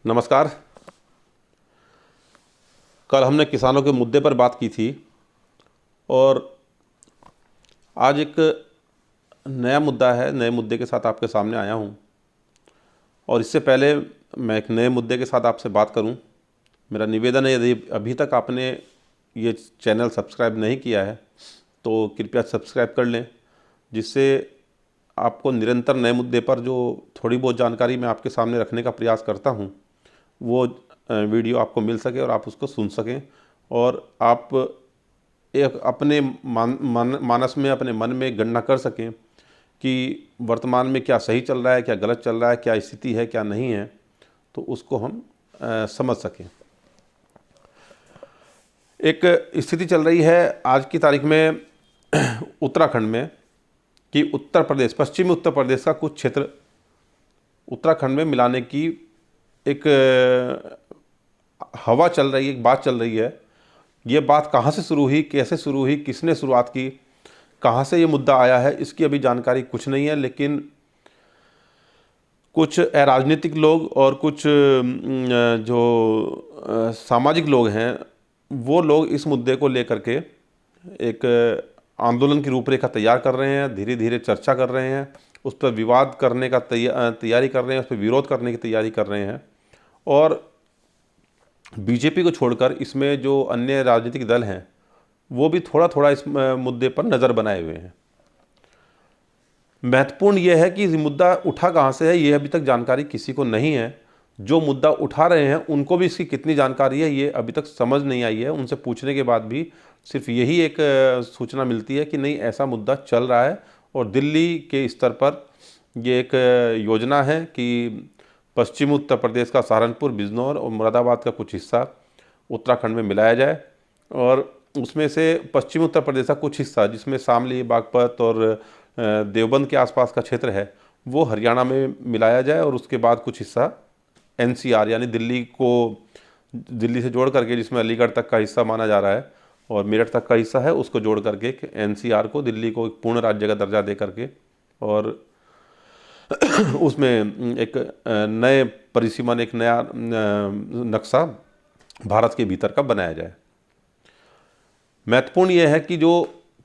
नमस्कार। कल हमने किसानों के मुद्दे पर बात की थी और आज एक नया मुद्दा है, नए मुद्दे के साथ आपके सामने आया हूँ। और इससे पहले मैं एक नए मुद्दे के साथ आपसे बात करूँ, मेरा निवेदन है, यदि अभी तक आपने ये चैनल सब्सक्राइब नहीं किया है तो कृपया सब्सक्राइब कर लें, जिससे आपको निरंतर नए मुद्दे पर जो थोड़ी बहुत जानकारी मैं आपके सामने रखने का प्रयास करता हूँ वो वीडियो आपको मिल सके और आप उसको सुन सकें और आप एक अपने मानस में, अपने मन में गणना कर सकें कि वर्तमान में क्या सही चल रहा है, क्या गलत चल रहा है, क्या स्थिति है, क्या नहीं है, तो उसको हम समझ सकें। एक स्थिति चल रही है आज की तारीख में उत्तराखंड में कि उत्तर प्रदेश, पश्चिमी उत्तर प्रदेश का कुछ क्षेत्र उत्तराखंड में मिलाने की एक हवा चल रही है, एक बात चल रही है। ये बात कहाँ से शुरू हुई, कैसे शुरू हुई, किसने शुरुआत की, कहाँ से ये मुद्दा आया है, इसकी अभी जानकारी कुछ नहीं है। लेकिन कुछ राजनीतिक लोग और कुछ जो सामाजिक लोग हैं वो लोग इस मुद्दे को लेकर के एक आंदोलन की रूपरेखा तैयार कर रहे हैं, धीरे धीरे चर्चा कर रहे हैं, उस पर विवाद करने का तैयारी कर रहे हैं, उस पर विरोध करने की तैयारी कर रहे हैं। और बीजेपी को छोड़कर इसमें जो अन्य राजनीतिक दल हैं वो भी थोड़ा थोड़ा इस मुद्दे पर नज़र बनाए हुए हैं। महत्वपूर्ण यह है कि मुद्दा उठा कहाँ से है, ये अभी तक जानकारी किसी को नहीं है। जो मुद्दा उठा रहे हैं उनको भी इसकी कितनी जानकारी है ये अभी तक समझ नहीं आई है। उनसे पूछने के बाद भी सिर्फ यही एक सूचना मिलती है कि नहीं, ऐसा मुद्दा चल रहा है और दिल्ली के स्तर पर ये एक योजना है कि पश्चिम उत्तर प्रदेश का सहारनपुर, बिजनौर और मुरादाबाद का कुछ हिस्सा उत्तराखंड में मिलाया जाए और उसमें से पश्चिम उत्तर प्रदेश का कुछ हिस्सा, जिसमें शामली, बागपत और देवबंद के आसपास का क्षेत्र है, वो हरियाणा में मिलाया जाए और उसके बाद कुछ हिस्सा एनसीआर यानी दिल्ली से जोड़ करके, जिसमें अलीगढ़ तक का हिस्सा माना जा रहा है और मेरठ तक का हिस्सा है, उसको जोड़ करके एनसीआर को, दिल्ली को एक पूर्ण राज्य का दर्जा दे करके और उसमें एक नए परिसीमन, एक नया नक्शा भारत के भीतर का बनाया जाए। महत्वपूर्ण यह है कि जो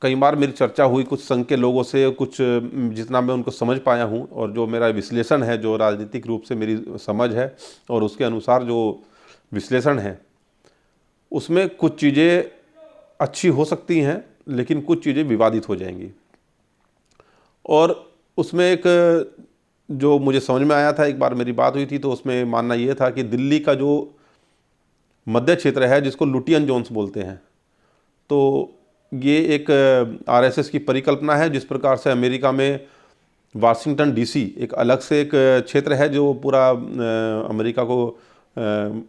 कई बार मेरी चर्चा हुई कुछ संघ के लोगों से, कुछ जितना मैं उनको समझ पाया हूँ और जो मेरा विश्लेषण है, जो राजनीतिक रूप से मेरी समझ है और उसके अनुसार जो विश्लेषण है, उसमें कुछ चीज़ें अच्छी हो सकती हैं लेकिन कुछ चीज़ें विवादित हो जाएंगी। और उसमें एक जो मुझे समझ में आया था, एक बार मेरी बात हुई थी तो उसमें मानना ये था कि दिल्ली का जो मध्य क्षेत्र है जिसको लुटियन जोन्स बोलते हैं, तो ये एक आरएसएस की परिकल्पना है। जिस प्रकार से अमेरिका में वाशिंगटन डीसी एक अलग से एक क्षेत्र है जो पूरा अमेरिका को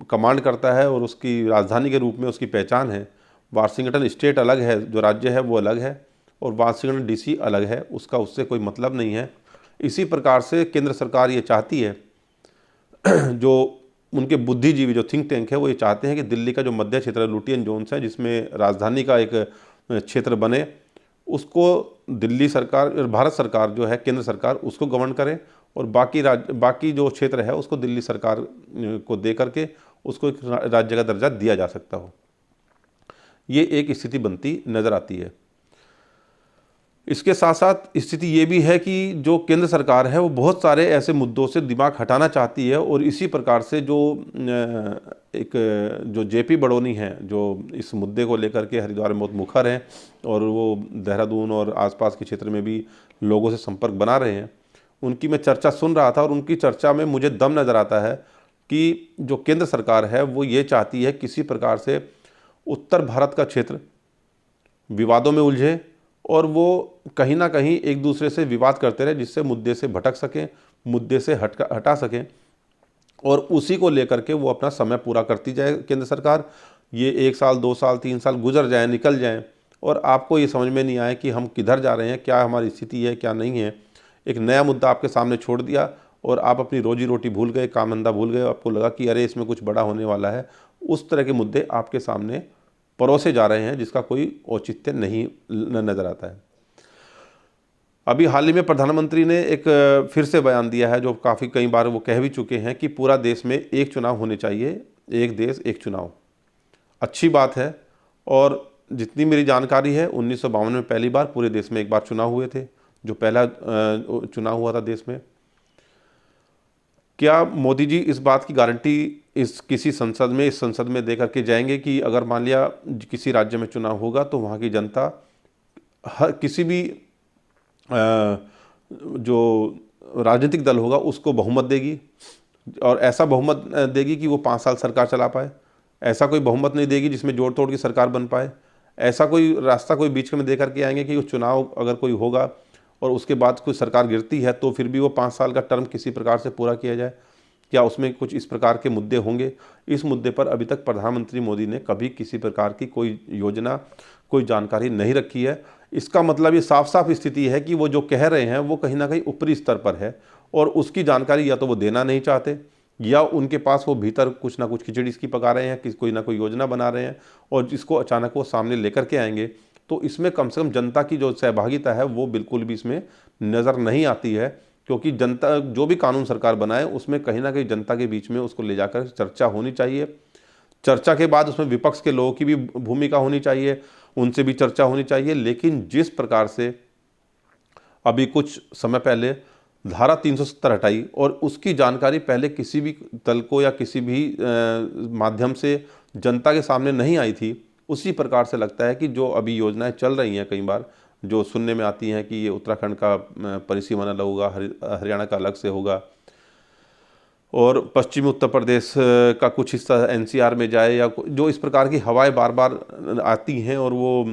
कमांड करता है और उसकी राजधानी के रूप में उसकी पहचान है। वाशिंगटन स्टेट अलग है, जो राज्य है वो अलग है और वाशिंगटन डीसी अलग है, उसका उससे कोई मतलब नहीं है। इसी प्रकार से केंद्र सरकार ये चाहती है, जो उनके बुद्धिजीवी, जो थिंक टैंक है, वो ये चाहते हैं कि दिल्ली का जो मध्य क्षेत्र है, लुटियन जोन्स है, जिसमें राजधानी का एक क्षेत्र बने, उसको दिल्ली सरकार, भारत सरकार जो है, केंद्र सरकार, उसको गवर्न करे और बाकी जो क्षेत्र है उसको दिल्ली सरकार को दे करके उसको एक राज्य का दर्जा दिया जा सकता हो। ये एक स्थिति बनती नज़र आती है। इसके साथ साथ स्थिति ये भी है कि जो केंद्र सरकार है वो बहुत सारे ऐसे मुद्दों से दिमाग हटाना चाहती है और इसी प्रकार से जो जेपी बडोनी हैं, जो इस मुद्दे को लेकर के हरिद्वार में बहुत मुखर हैं और वो देहरादून और आसपास के क्षेत्र में भी लोगों से संपर्क बना रहे हैं, उनकी मैं चर्चा सुन रहा था और उनकी चर्चा में मुझे दम नज़र आता है कि जो केंद्र सरकार है वो ये चाहती है किसी प्रकार से उत्तर भारत का क्षेत्र विवादों में उलझे और वो कहीं ना कहीं एक दूसरे से विवाद करते रहे, जिससे मुद्दे से भटक सकें, मुद्दे से हटा सकें और उसी को लेकर के वो अपना समय पूरा करती जाए केंद्र सरकार। ये 1 साल, 2 साल, 3 साल गुजर जाएं, निकल जाएं और आपको ये समझ में नहीं आए कि हम किधर जा रहे हैं, क्या हमारी स्थिति है, क्या नहीं है। एक नया मुद्दा आपके सामने छोड़ दिया और आप अपनी रोजी रोटी भूल गए, काम धंधा भूल गए, आपको लगा कि अरे इसमें कुछ बड़ा होने वाला है। उस तरह के मुद्दे आपके सामने परोसे जा रहे हैं जिसका कोई औचित्य नहीं नज़र आता है। अभी हाल ही में प्रधानमंत्री ने एक फिर से बयान दिया है, जो काफ़ी कई बार वो कह भी चुके हैं, कि पूरा देश में एक चुनाव होने चाहिए, एक देश एक चुनाव। अच्छी बात है। और जितनी मेरी जानकारी है 1952 में पहली बार पूरे देश में एक बार चुनाव हुए थे, जो पहला चुनाव हुआ था देश में। क्या मोदी जी इस बात की गारंटी इस संसद में दे करके जाएंगे कि अगर मान लिया किसी राज्य में चुनाव होगा तो वहाँ की जनता हर किसी भी जो राजनीतिक दल होगा उसको बहुमत देगी, और ऐसा बहुमत देगी कि वो 5 साल सरकार चला पाए? ऐसा कोई बहुमत नहीं देगी जिसमें जोड़ तोड़ की सरकार बन पाए? ऐसा कोई रास्ता कोई बीच में दे करके आएंगे कि चुनाव अगर कोई होगा और उसके बाद कोई सरकार गिरती है तो फिर भी वो 5 साल का टर्म किसी प्रकार से पूरा किया जाए? क्या उसमें कुछ इस प्रकार के मुद्दे होंगे? इस मुद्दे पर अभी तक प्रधानमंत्री मोदी ने कभी किसी प्रकार की कोई योजना, कोई जानकारी नहीं रखी है। इसका मतलब ये साफ साफ स्थिति है कि वो जो कह रहे हैं वो कहीं ना कहीं ऊपरी स्तर पर है, और उसकी जानकारी या तो वो देना नहीं चाहते, या उनके पास वो भीतर कुछ ना कुछ खिचड़ी इसकी पका रहे हैं कि कोई ना कोई योजना बना रहे हैं, और जिसको अचानक वो सामने लेकर के आएंगे तो इसमें कम से कम जनता की जो सहभागिता है वो बिल्कुल भी इसमें नज़र नहीं आती है। क्योंकि जनता जो भी कानून सरकार बनाए उसमें कहीं ना कहीं जनता के बीच में उसको ले जाकर चर्चा होनी चाहिए। चर्चा के बाद उसमें विपक्ष के लोगों की भी भूमिका होनी चाहिए, उनसे भी चर्चा होनी चाहिए। लेकिन जिस प्रकार से अभी कुछ समय पहले धारा 370 हटाई और उसकी जानकारी पहले किसी भी दल को या किसी भी माध्यम से जनता के सामने नहीं आई थी, उसी प्रकार से लगता है कि जो अभी योजनाएं चल रही हैं, कई बार जो सुनने में आती हैं कि ये उत्तराखंड का परिसीमन अलग होगा, हरियाणा का अलग से होगा, और पश्चिमी उत्तर प्रदेश का कुछ हिस्सा एनसीआर में जाए, या जो इस प्रकार की हवाएं बार बार आती हैं और वो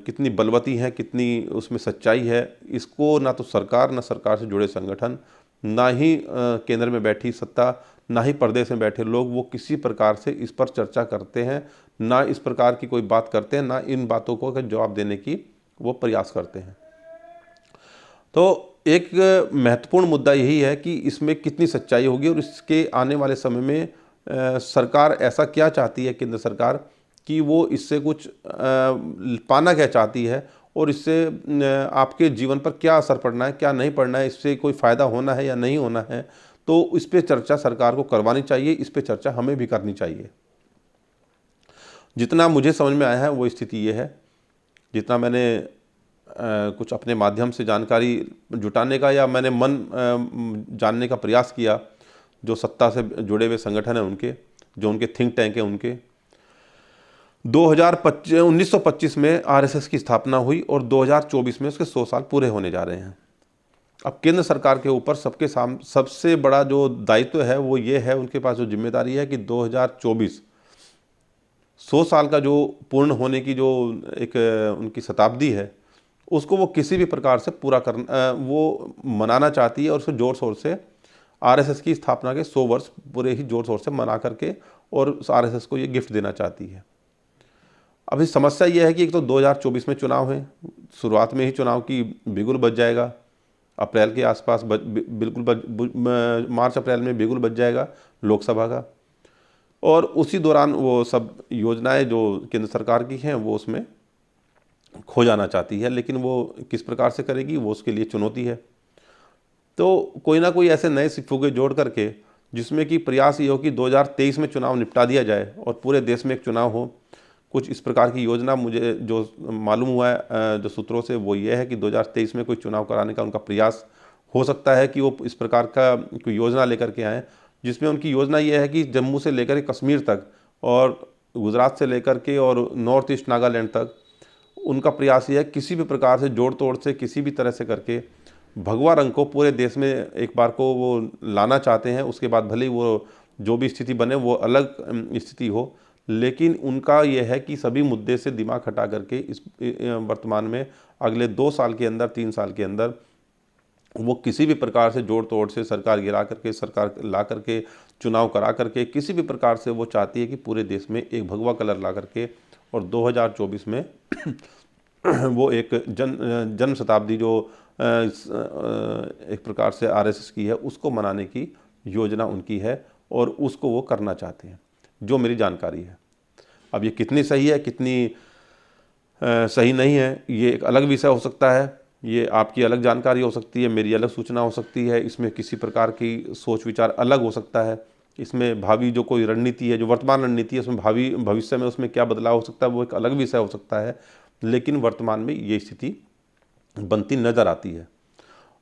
कितनी बलवती हैं, कितनी उसमें सच्चाई है, इसको ना तो सरकार, ना सरकार से जुड़े संगठन, ना ही केंद्र में बैठी सत्ता, ना ही प्रदेश में बैठे लोग वो किसी प्रकार से इस पर चर्चा करते हैं, ना इस प्रकार की कोई बात करते हैं, ना इन बातों को जवाब देने की वो प्रयास करते हैं। तो एक महत्वपूर्ण मुद्दा यही है कि इसमें कितनी सच्चाई होगी, और इसके आने वाले समय में सरकार ऐसा क्या चाहती है, केंद्र सरकार, कि वो इससे कुछ पाना क्या चाहती है, और इससे आपके जीवन पर क्या असर पड़ना है, क्या नहीं पड़ना है, इससे कोई फ़ायदा होना है या नहीं होना है। तो इस पर चर्चा सरकार को करवानी चाहिए, इस पर चर्चा हमें भी करनी चाहिए। जितना मुझे समझ में आया है वो स्थिति ये है, जितना मैंने कुछ अपने माध्यम से जानकारी जुटाने का या मैंने जानने का प्रयास किया, जो सत्ता से जुड़े हुए संगठन हैं उनके, जो उनके थिंक टैंक हैं उनके, 1925 में आरएसएस की स्थापना हुई और 2024 में उसके 100 साल पूरे होने जा रहे हैं। अब केंद्र सरकार के ऊपर सबसे बड़ा जो दायित्व है वो ये है, उनके पास जो जिम्मेदारी है कि 2024 100 साल का जो पूर्ण होने की जो एक उनकी शताब्दी है, उसको वो किसी भी प्रकार से पूरा करना वो मनाना चाहती है, और उसको ज़ोर शोर से आरएसएस की स्थापना के 100 वर्ष पूरे ही ज़ोर शोर से मना करके और आरएसएस को ये गिफ्ट देना चाहती है। अभी समस्या ये है कि एक तो 2024 में चुनाव है, शुरुआत में ही चुनाव की बिगुल बज जाएगा, अप्रैल के आसपास मार्च अप्रैल में बिगुल बज जाएगा लोकसभा का, और उसी दौरान वो सब योजनाएं जो केंद्र सरकार की हैं वो उसमें खो जाना चाहती है। लेकिन वो किस प्रकार से करेगी वो उसके लिए चुनौती है। तो कोई ना कोई ऐसे नए फुगे जोड़ करके जिसमें कि प्रयास ये हो कि 2023 में चुनाव निपटा दिया जाए और पूरे देश में एक चुनाव हो, कुछ इस प्रकार की योजना मुझे जो मालूम हुआ है जो सूत्रों से, वो ये है कि 2023 में कोई चुनाव कराने का उनका प्रयास हो सकता है, कि वो इस प्रकार का कोई योजना लेकर के आएँ, जिसमें उनकी योजना ये है कि जम्मू से लेकर कश्मीर तक और गुजरात से लेकर के और नॉर्थ ईस्ट नागालैंड तक उनका प्रयास ये है किसी भी प्रकार से जोड़ तोड़ से किसी भी तरह से करके भगवा रंग को पूरे देश में एक बार को वो लाना चाहते हैं। उसके बाद भले ही वो जो भी स्थिति बने वो अलग स्थिति हो, लेकिन उनका ये है कि सभी मुद्दे से दिमाग हटा करके इस वर्तमान में अगले 2 साल के अंदर 3 साल के अंदर वो किसी भी प्रकार से जोड़ तोड़ से सरकार गिरा करके, सरकार ला करके, चुनाव करा करके, किसी भी प्रकार से वो चाहती है कि पूरे देश में एक भगवा कलर ला करके और 2024 में वो एक जन्म शताब्दी जो एक प्रकार से आरएसएस की है उसको मनाने की योजना उनकी है, और उसको वो करना चाहते हैं, जो मेरी जानकारी है। अब ये कितनी सही है, कितनी सही नहीं है, ये एक अलग विषय हो सकता है। ये आपकी अलग जानकारी हो सकती है, मेरी अलग सूचना हो सकती है, इसमें किसी प्रकार की सोच विचार अलग हो सकता है। इसमें भावी जो कोई रणनीति है, जो वर्तमान रणनीति है, उसमें भावी भविष्य में उसमें क्या बदलाव हो सकता है, वो एक अलग विषय हो सकता है। लेकिन वर्तमान में ये स्थिति बनती नज़र आती है,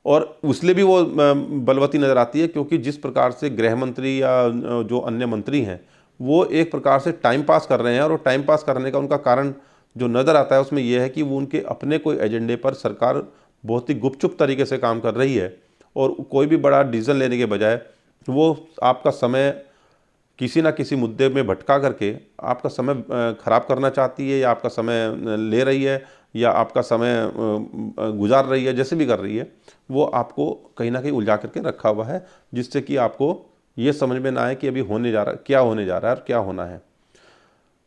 और उसलिए भी वो बलवती नज़र आती है क्योंकि जिस प्रकार से गृह मंत्री या जो अन्य मंत्री हैं, वो एक प्रकार से टाइम पास कर रहे हैं, और वो टाइम पास करने का उनका कारण जो नज़र आता है उसमें यह है कि वो उनके अपने कोई एजेंडे पर सरकार बहुत ही गुपचुप तरीके से काम कर रही है, और कोई भी बड़ा डिसीजन लेने के बजाय वो आपका समय किसी ना किसी मुद्दे में भटका करके आपका समय खराब करना चाहती है, या आपका समय ले रही है, या आपका समय गुजार रही है, जैसे भी कर रही है, वो आपको कहीं ना कहीं उलझा करके रखा हुआ है, जिससे कि आपको ये समझ में ना आए कि अभी होने जा रहा है, क्या होने जा रहा है और क्या होना है।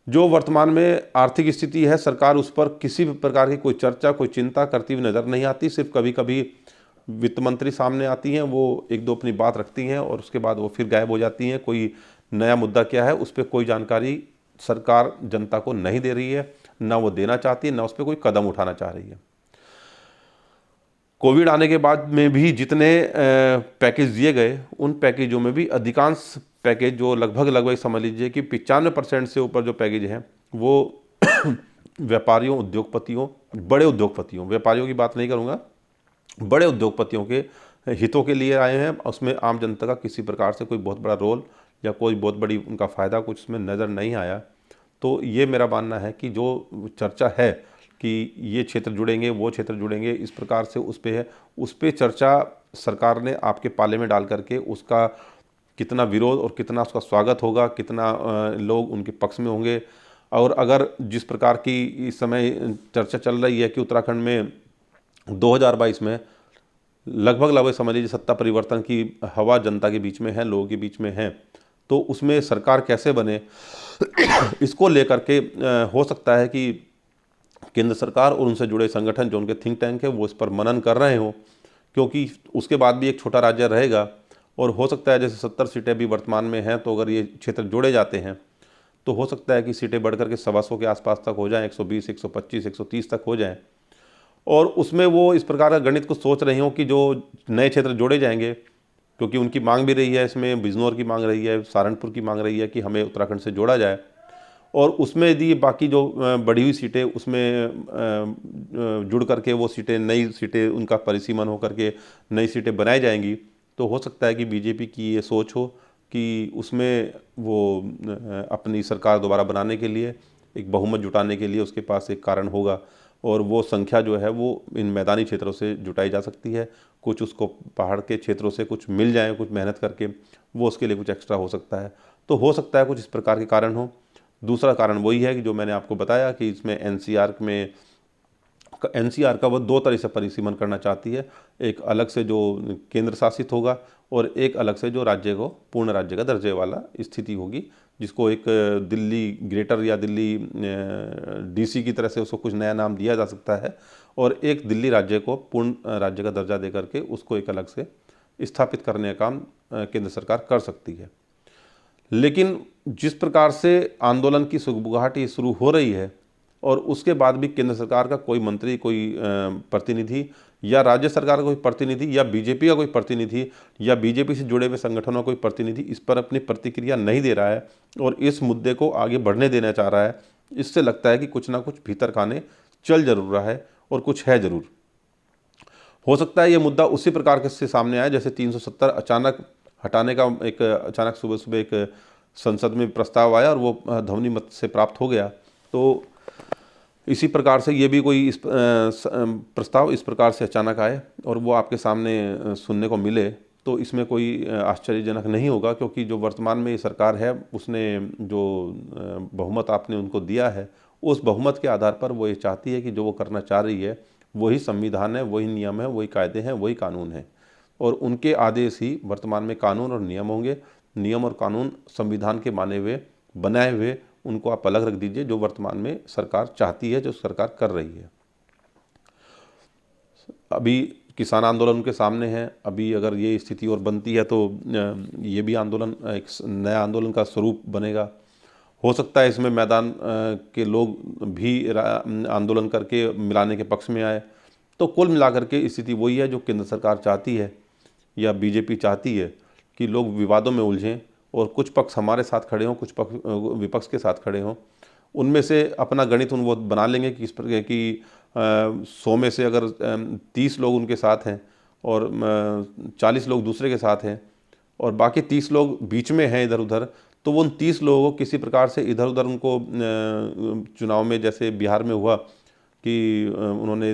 जो वर्तमान में आर्थिक स्थिति है, सरकार उस पर किसी भी प्रकार की कोई चर्चा, कोई चिंता करती हुई नज़र नहीं आती। सिर्फ कभी कभी वित्त मंत्री सामने आती हैं, वो एक दो अपनी बात रखती हैं और उसके बाद वो फिर गायब हो जाती हैं। कोई नया मुद्दा क्या है उस पर कोई जानकारी सरकार जनता को नहीं दे रही है, ना वो देना चाहती है, ना उस पर कोई कदम उठाना चाह रही है। कोविड आने के बाद में भी जितने पैकेज दिए गए, उन पैकेजों में भी अधिकांश पैकेज, जो लगभग समझ लीजिए कि 95% से ऊपर जो पैकेज हैं, वो व्यापारियों, उद्योगपतियों, बड़े उद्योगपतियों, व्यापारियों की बात नहीं करूँगा, बड़े उद्योगपतियों के हितों के लिए आए हैं। उसमें आम जनता का किसी प्रकार से कोई बहुत बड़ा रोल या कोई बहुत बड़ी उनका फ़ायदा कुछ उसमें नज़र नहीं आया। तो ये मेरा मानना है कि जो चर्चा है कि ये क्षेत्र जुड़ेंगे, वो क्षेत्र जुड़ेंगे, इस प्रकार से उस पे चर्चा सरकार ने आपके पाले में डाल करके उसका कितना विरोध और कितना उसका स्वागत होगा, कितना लोग उनके पक्ष में होंगे। और अगर जिस प्रकार की इस समय चर्चा चल रही है कि उत्तराखंड में 2022 में लगभग समझ लीजिए सत्ता परिवर्तन की हवा जनता के बीच में है, लोगों के बीच में है, तो उसमें सरकार कैसे बने इसको लेकर के हो सकता है कि केंद्र सरकार और उनसे जुड़े संगठन, जो उनके थिंक टैंक है, वो इस पर मनन कर रहे हों, क्योंकि उसके बाद भी एक छोटा राज्य रहेगा। और हो सकता है जैसे 70 सीटें भी वर्तमान में हैं, तो अगर ये क्षेत्र जोड़े जाते हैं तो हो सकता है कि सीटें बढ़कर के 125 के आसपास तक हो जाएं, 120, 125, 130 तक हो जाएं। और उसमें वो इस प्रकार का गणित को सोच रही हों कि जो नए क्षेत्र जोड़े जाएंगे, क्योंकि उनकी मांग भी रही है, इसमें बिजनौर की मांग रही है, सहारनपुर की मांग रही है कि हमें उत्तराखंड से जोड़ा जाए, और उसमें यदि बाकी जो बढ़ी हुई सीटें उसमें जुड़ करके वो सीटें, नई सीटें उनका परिसीमन हो करके नई सीटें बनाई जाएंगी, तो हो सकता है कि बीजेपी की ये सोच हो कि उसमें वो अपनी सरकार दोबारा बनाने के लिए, एक बहुमत जुटाने के लिए उसके पास एक कारण होगा, और वो संख्या जो है वो इन मैदानी क्षेत्रों से जुटाई जा सकती है। कुछ उसको पहाड़ के क्षेत्रों से कुछ मिल जाए, कुछ मेहनत करके वो उसके लिए कुछ एक्स्ट्रा हो सकता है। तो हो सकता है कुछ इस प्रकार के कारण हो। दूसरा कारण वही है कि जो मैंने आपको बताया कि इसमें एनसीआर का वो दो तरह से परिसीमन करना चाहती है। एक अलग से जो केंद्र शासित होगा, और एक अलग से जो राज्य को पूर्ण राज्य का दर्जे वाला स्थिति होगी, जिसको एक दिल्ली ग्रेटर या दिल्ली डीसी की तरह से उसको कुछ नया नाम दिया जा सकता है, और एक दिल्ली राज्य को पूर्ण राज्य का दर्जा दे करके उसको एक अलग से स्थापित करने का काम केंद्र सरकार कर सकती है। लेकिन जिस प्रकार से आंदोलन की सुगबुगाहट शुरू हो रही है, और उसके बाद भी केंद्र सरकार का कोई मंत्री, कोई प्रतिनिधि, या राज्य सरकार का कोई प्रतिनिधि, या बीजेपी का कोई प्रतिनिधि, या बीजेपी से जुड़े हुए संगठनों का कोई प्रतिनिधि इस पर अपनी प्रतिक्रिया नहीं दे रहा है और इस मुद्दे को आगे बढ़ने देना चाह रहा है, इससे लगता है कि कुछ ना कुछ भीतर खाने चल जरूर रहा है और कुछ है जरूर। हो सकता है ये मुद्दा उसी प्रकार के से सामने आए जैसे 370 अचानक हटाने का एक अचानक सुबह सुबह एक संसद में प्रस्ताव आया और वो ध्वनि मत से प्राप्त हो गया। तो इसी प्रकार से ये भी कोई प्रस्ताव इस प्रकार से अचानक आए और वो आपके सामने सुनने को मिले, तो इसमें कोई आश्चर्यजनक नहीं होगा, क्योंकि जो वर्तमान में ये सरकार है उसने जो बहुमत आपने उनको दिया है, उस बहुमत के आधार पर वो ये चाहती है कि जो वो करना चाह रही है वही संविधान है, वही नियम है, वही कायदे हैं, वही कानून है, और उनके आदेश ही वर्तमान में कानून और नियम होंगे। नियम और कानून संविधान के माने हुए, बनाए हुए, उनको आप अलग रख दीजिए। जो वर्तमान में सरकार चाहती है, जो सरकार कर रही है। अभी किसान आंदोलन के सामने है, अभी अगर ये स्थिति और बनती है तो ये भी आंदोलन एक नया आंदोलन का स्वरूप बनेगा। हो सकता है इसमें मैदान के लोग भी आंदोलन करके मिलाने के पक्ष में आए, तो कुल मिलाकर के स्थिति वही है जो केंद्र सरकार चाहती है या बीजेपी चाहती है कि लोग विवादों में उलझें और कुछ पक्ष हमारे साथ खड़े हों, कुछ पक्ष विपक्ष के साथ खड़े हों। उनमें से अपना गणित वो बना लेंगे कि इस पर कि 100 में से अगर 30 लोग उनके साथ हैं और 40 लोग दूसरे के साथ हैं और बाकी 30 लोग बीच में हैं इधर उधर, तो वो उन 30 लोगों को किसी प्रकार से इधर उधर उनको चुनाव में जैसे बिहार में हुआ कि उन्होंने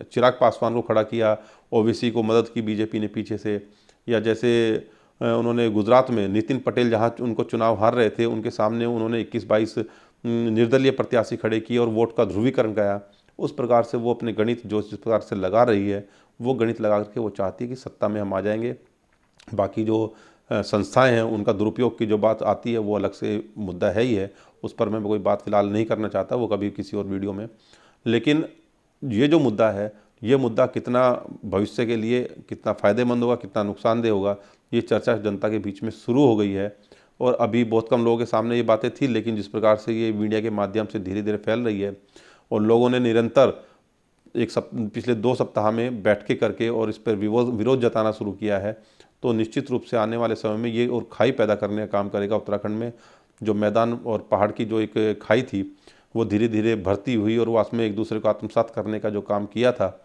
चिराग पासवान को खड़ा किया, ओबीसी को मदद की बीजेपी ने पीछे से, या जैसे उन्होंने गुजरात में नितिन पटेल जहाँ उनको चुनाव हार रहे थे उनके सामने उन्होंने 21-22 निर्दलीय प्रत्याशी खड़े किए और वोट का ध्रुवीकरण कराया। उस प्रकार से वो अपने गणित जो जिस प्रकार से लगा रही है वो गणित लगा करके वो चाहती है कि सत्ता में हम आ जाएंगे। बाकी जो संस्थाएं हैं उनका दुरुपयोग की जो बात आती है वो अलग से मुद्दा है ही है, उस पर मैं कोई बात फिलहाल नहीं करना चाहता, वो कभी किसी और वीडियो में। लेकिन ये जो मुद्दा है ये मुद्दा कितना भविष्य के लिए कितना फ़ायदेमंद होगा, कितना नुकसानदेह होगा, ये चर्चा जनता के बीच में शुरू हो गई है। और अभी बहुत कम लोगों के सामने ये बातें थी, लेकिन जिस प्रकार से ये मीडिया के माध्यम से धीरे धीरे फैल रही है और लोगों ने निरंतर पिछले 2 सप्ताह में बैठ के करके और इस पर विरोध जताना शुरू किया है, तो निश्चित रूप से आने वाले समय में ये और खाई पैदा करने का काम करेगा। उत्तराखंड में जो मैदान और पहाड़ की जो एक खाई थी वो धीरे धीरे भरती हुई और वो उसमें एक दूसरे को आत्मसात करने का जो काम किया था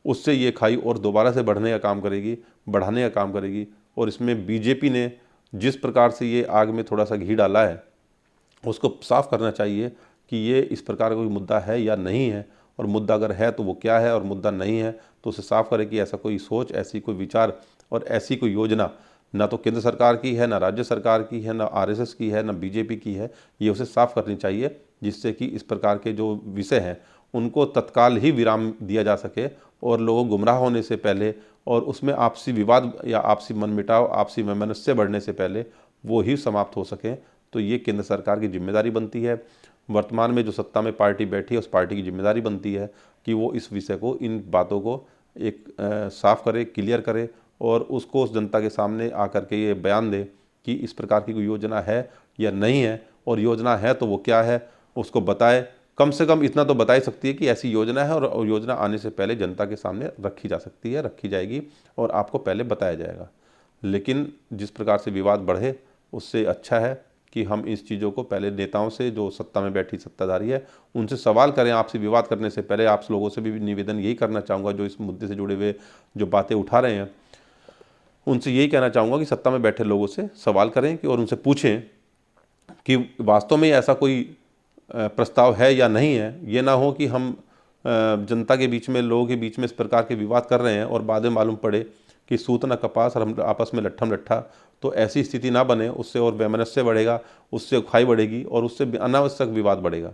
उससे ये खाई और दोबारा से बढ़ने का काम करेगी, बढ़ाने का काम करेगी। और इसमें बीजेपी ने जिस प्रकार से ये आग में थोड़ा सा घी डाला है उसको साफ करना चाहिए कि ये इस प्रकार का कोई मुद्दा है या नहीं है, और मुद्दा अगर है तो वो क्या है और मुद्दा नहीं है तो उसे साफ करे कि ऐसा कोई सोच, ऐसी कोई विचार और ऐसी कोई योजना ना तो केंद्र सरकार की है, ना राज्य सरकार की है, ना आरएसएस की है, ना बीजेपी की है। ये उसे साफ करनी चाहिए जिससे कि इस प्रकार के जो विषय हैं उनको तत्काल ही विराम दिया जा सके और लोगों गुमराह होने से पहले और उसमें आपसी विवाद या आपसी मनमुटाव, आपसी वैमनस्य बढ़ने से पहले वो ही समाप्त हो सकें। तो ये केंद्र सरकार की जिम्मेदारी बनती है, वर्तमान में जो सत्ता में पार्टी बैठी है उस पार्टी की जिम्मेदारी बनती है कि वो इस विषय को, इन बातों को एक साफ करे, क्लियर करे और उसको उस जनता के सामने आकर के ये बयान दे कि इस प्रकार की कोई योजना है या नहीं है, और योजना है तो वो क्या है उसको बताए। कम से कम इतना तो बता ही सकती है कि ऐसी योजना है और योजना आने से पहले जनता के सामने रखी जा सकती है, रखी जाएगी और आपको पहले बताया जाएगा। लेकिन जिस प्रकार से विवाद बढ़े उससे अच्छा है कि हम इस चीज़ों को पहले नेताओं से, जो सत्ता में बैठी सत्ताधारी है, उनसे सवाल करें। आपसे विवाद करने से पहले आप लोगों से भी निवेदन यही करना चाहूँगा जो इस मुद्दे से जुड़े हुए जो बातें उठा रहे हैं, उनसे यही कहना चाहूँगा कि सत्ता में बैठे लोगों से सवाल करें कि और उनसे पूछें कि वास्तव में ऐसा कोई प्रस्ताव है या नहीं है। ये ना हो कि हम जनता के बीच में, लोगों के बीच में इस प्रकार के विवाद कर रहे हैं और बाद में मालूम पड़े कि सूत न कपास और हम आपस में लट्ठम लट्ठा। तो ऐसी स्थिति ना बने, उससे और वैमनस्य बढ़ेगा, उससे खाई बढ़ेगी और उससे अनावश्यक विवाद बढ़ेगा।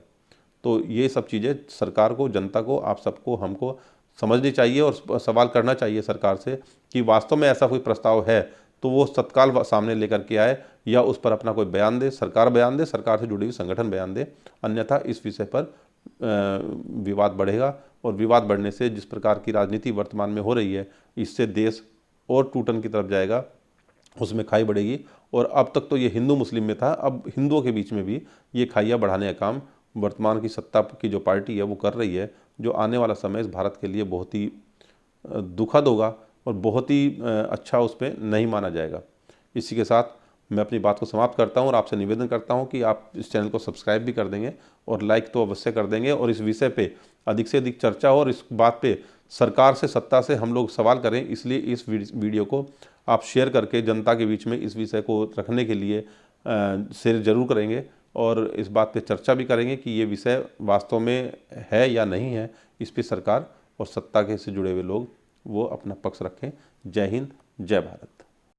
तो ये सब चीज़ें सरकार को, जनता को, आप सबको, हमको समझनी चाहिए और सवाल करना चाहिए सरकार से कि वास्तव में ऐसा कोई प्रस्ताव है तो वो तत्काल सामने लेकर के आए या उस पर अपना कोई बयान दे, सरकार बयान दे, सरकार से जुड़ी हुई संगठन बयान दे। अन्यथा इस विषय पर विवाद बढ़ेगा और विवाद बढ़ने से जिस प्रकार की राजनीति वर्तमान में हो रही है इससे देश और टूटन की तरफ जाएगा, उसमें खाई बढ़ेगी। और अब तक तो ये हिंदू मुस्लिम में था, अब हिंदुओं के बीच में भी ये खाइयाँ बढ़ाने का काम वर्तमान की सत्ता की जो पार्टी है वो कर रही है, जो आने वाला समय इस भारत के लिए बहुत ही दुखद होगा और बहुत ही अच्छा उस पर नहीं माना जाएगा। इसी के साथ मैं अपनी बात को समाप्त करता हूं और आपसे निवेदन करता हूं कि आप इस चैनल को सब्सक्राइब भी कर देंगे और लाइक तो अवश्य कर देंगे और इस विषय पे अधिक से अधिक चर्चा हो और इस बात पे सरकार से, सत्ता से हम लोग सवाल करें। इसलिए इस वीडियो को आप शेयर करके जनता के बीच में इस विषय को रखने के लिए शेयर जरूर करेंगे और इस बात पे चर्चा भी करेंगे कि ये विषय वास्तव में है या नहीं है। इस पर सरकार और सत्ता के से जुड़े हुए लोग वो अपना पक्ष रखें। जय हिंद, जय भारत।